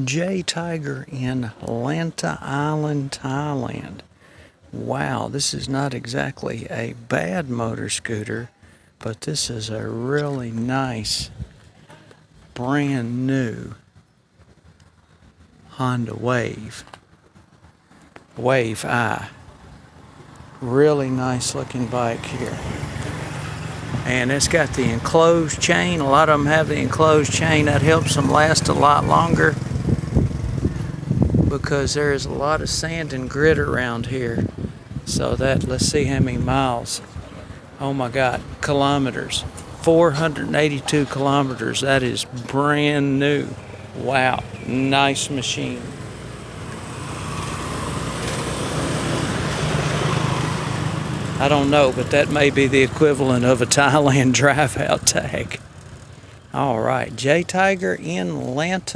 J Tiger in Lanta Island, Thailand. Wow, this is not exactly a bad motor scooter, but this is a really nice, brand new Honda Wave I. Really nice looking bike here. And it's got the enclosed chain. A lot of them have the enclosed chain. That helps them last a lot longer because there is a lot of sand and grit around here. So let's see how many miles. Oh my God, kilometers. 482 kilometers. That is brand new. Wow, nice machine. I don't know, but that may be the equivalent of a Thailand drive-out tag. All right, J Tiger in Lanta.